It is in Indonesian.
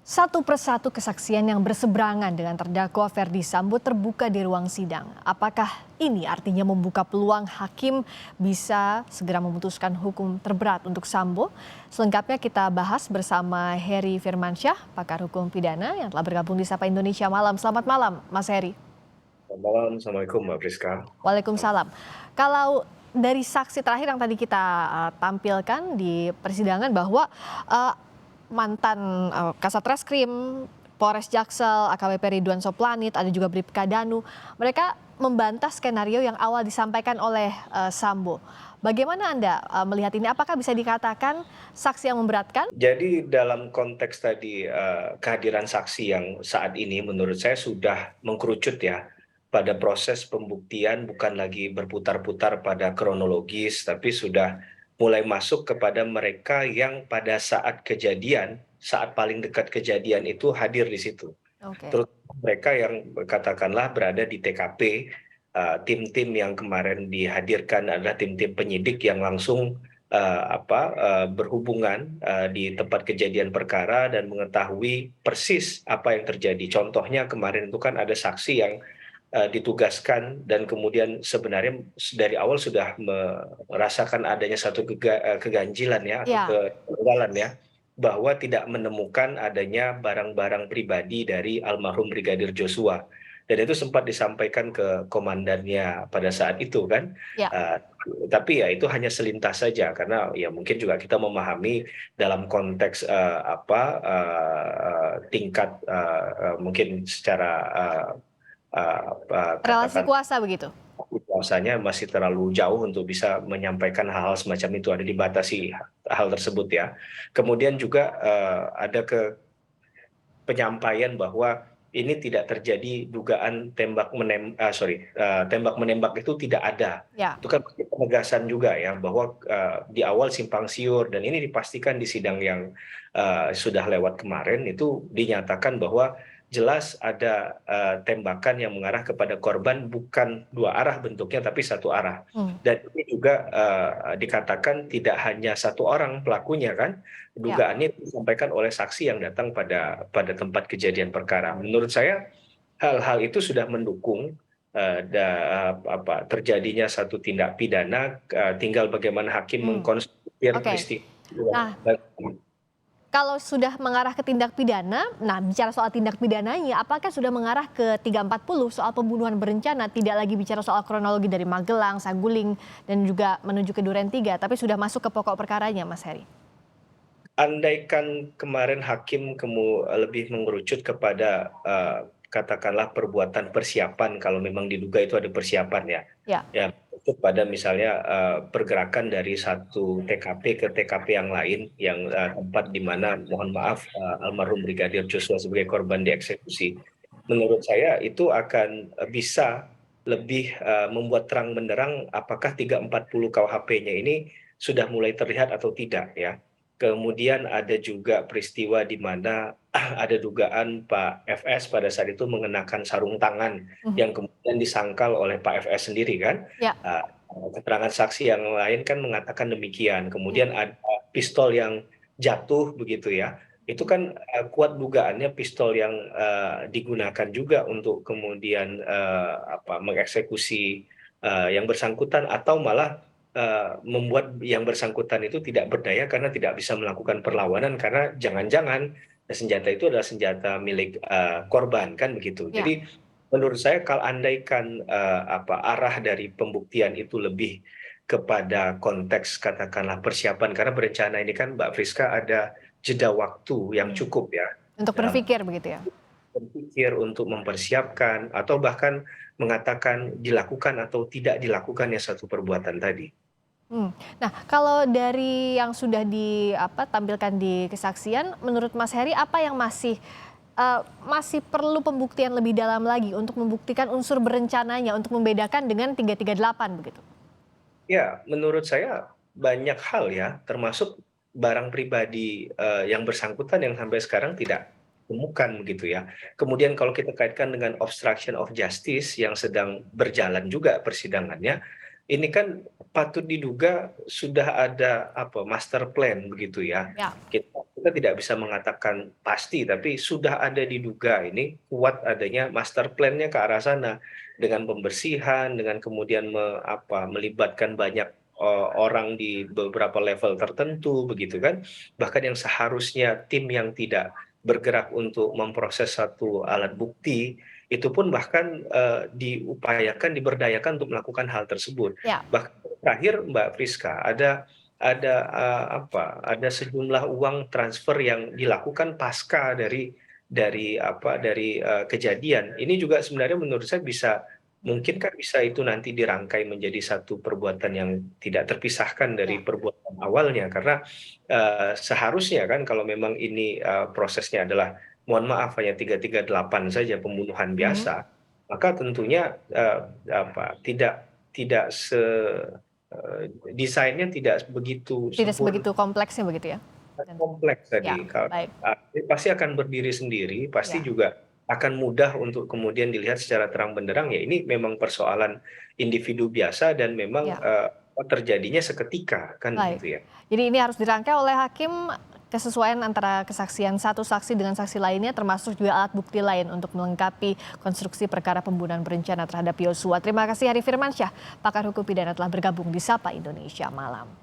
Satu persatu kesaksian yang berseberangan dengan terdakwa Ferdy Sambo terbuka di ruang sidang. Apakah ini artinya membuka peluang hakim bisa segera memutuskan hukum terberat untuk Sambo? Selengkapnya kita bahas bersama Heri Firmansyah, pakar hukum pidana yang telah bergabung di Sapa Indonesia Malam. Selamat malam, Mas Heri. Selamat malam, Assalamualaikum Mbak Priska. Waalaikumsalam. Kalau dari saksi terakhir yang tadi kita tampilkan di persidangan bahwa eh, mantan Kasat Reskrim, Polres Jaksel, AKBP Ridwan Soplanit, ada juga Bribka Danu, mereka membantah skenario yang awal disampaikan oleh Sambo. Bagaimana Anda melihat ini? Apakah bisa dikatakan saksi yang memberatkan? Jadi dalam konteks tadi kehadiran saksi yang saat ini menurut saya sudah mengkerucut ya pada proses pembuktian, bukan lagi berputar-putar pada kronologis, tapi sudah mulai masuk kepada mereka yang pada saat kejadian, saat paling dekat kejadian itu hadir di situ. Oke. Terutama mereka yang katakanlah berada di TKP, tim-tim yang kemarin dihadirkan adalah tim-tim penyidik yang langsung berhubungan di tempat kejadian perkara dan mengetahui persis apa yang terjadi. Contohnya kemarin itu kan ada saksi yang ditugaskan dan kemudian sebenarnya dari awal sudah merasakan adanya satu keganjilan ya atau Ya. kejanggalan ya, bahwa tidak menemukan adanya barang-barang pribadi dari almarhum Brigadir Joshua. Dan itu sempat disampaikan ke komandannya pada saat itu kan. Ya. Eh, tapi ya itu hanya selintas saja karena ya mungkin juga kita memahami dalam konteks tingkat mungkin secara Relasi katakan kuasa begitu. kuasanya masih terlalu jauh untuk bisa menyampaikan hal-hal semacam itu, ada dibatasi hal tersebut ya. Kemudian juga ada penyampaian bahwa ini tidak terjadi dugaan tembak menembak itu tidak ada. Ya. Itu kan penegasan juga ya bahwa di awal simpang siur dan ini dipastikan di sidang yang sudah lewat kemarin itu dinyatakan bahwa jelas ada tembakan yang mengarah kepada korban bukan dua arah bentuknya tapi satu arah. Hmm. Dan ini juga dikatakan tidak hanya satu orang pelakunya kan, Ya. dugaannya disampaikan oleh saksi yang datang pada tempat kejadian perkara. Menurut saya hal-hal itu sudah mendukung terjadinya satu tindak pidana, tinggal bagaimana hakim Hmm. mengkonstruir Oke. peristiwa. Nah, kalau sudah mengarah ke tindak pidana, nah bicara soal tindak pidananya, apakah sudah mengarah ke 340 soal pembunuhan berencana, tidak lagi bicara soal kronologi dari Magelang, Saguling, dan juga menuju ke Duren 3, tapi sudah masuk ke pokok perkaranya, Mas Heri? Andaikan kemarin hakim lebih mengerucut kepada katakanlah perbuatan persiapan, kalau memang diduga itu ada persiapan ya. Ya. Ya, itu pada misalnya pergerakan dari satu TKP ke TKP yang lain, yang tempat di mana mohon maaf almarhum Brigadir Joshua sebagai korban dieksekusi. Menurut saya itu akan bisa lebih membuat terang benderang apakah 340 KUHP-nya ini sudah mulai terlihat atau tidak ya. Kemudian ada juga peristiwa di mana ada dugaan Pak FS pada saat itu mengenakan sarung tangan Mhm. yang kemudian disangkal oleh Pak FS sendiri kan. Ya. Uh, Keterangan saksi yang lain kan mengatakan demikian. Ya. Kemudian ada pistol yang jatuh begitu ya. Itu kan kuat dugaannya pistol yang digunakan juga untuk kemudian mengeksekusi yang bersangkutan atau malah membuat yang bersangkutan itu tidak berdaya karena tidak bisa melakukan perlawanan karena jangan-jangan senjata itu adalah senjata milik korban kan begitu. Ya. Jadi menurut saya kalau andaikan arah dari pembuktian itu lebih kepada konteks katakanlah persiapan karena berencana ini kan Mbak Friska ada jeda waktu yang Hmm. cukup ya Untuk dalam berpikir begitu ya? berpikir untuk mempersiapkan atau bahkan mengatakan dilakukan atau tidak dilakukannya satu perbuatan tadi. Nah, kalau dari yang sudah tampilkan di kesaksian, menurut Mas Heri apa yang masih perlu pembuktian lebih dalam lagi untuk membuktikan unsur berencananya, untuk membedakan dengan 338 begitu? Ya, menurut saya banyak hal ya, termasuk barang pribadi yang bersangkutan yang sampai sekarang tidak ditemukan begitu ya. Kemudian kalau kita kaitkan dengan obstruction of justice yang sedang berjalan juga persidangannya, ini kan patut diduga sudah ada master plan begitu ya. Ya, Kita tidak bisa mengatakan pasti, tapi sudah ada diduga ini kuat adanya master plan-nya ke arah sana dengan pembersihan, dengan kemudian melibatkan banyak orang di beberapa level tertentu begitu kan. Bahkan yang seharusnya tim yang tidak bergerak untuk memproses satu alat bukti itu pun bahkan diupayakan, diberdayakan untuk melakukan hal tersebut. ya, Bahkan terakhir Mbak Friska, ada sejumlah uang transfer yang dilakukan pasca dari kejadian. Ini juga sebenarnya menurut saya mungkin kan bisa itu nanti dirangkai menjadi satu perbuatan yang tidak terpisahkan dari ya. perbuatan awalnya, karena seharusnya kan kalau memang ini prosesnya adalah, mohon maaf, hanya 338 saja pembunuhan Mhm. biasa, maka tentunya tidak tidak desainnya tidak begitu Tidak sempurna, sebegitu kompleksnya begitu ya? Dan kompleks ya, tadi. baik. Pasti akan berdiri sendiri, pasti Ya, juga akan mudah untuk kemudian dilihat secara terang benderang ya ini memang persoalan individu biasa dan memang ya. terjadinya seketika kan Baik. gitu ya. Jadi ini harus dirangkai oleh hakim kesesuaian antara kesaksian satu saksi dengan saksi lainnya termasuk juga alat bukti lain untuk melengkapi konstruksi perkara pembunuhan berencana terhadap Yosua. Terima kasih Hari Firmansyah, pakar hukum pidana telah bergabung di Sapa Indonesia Malam.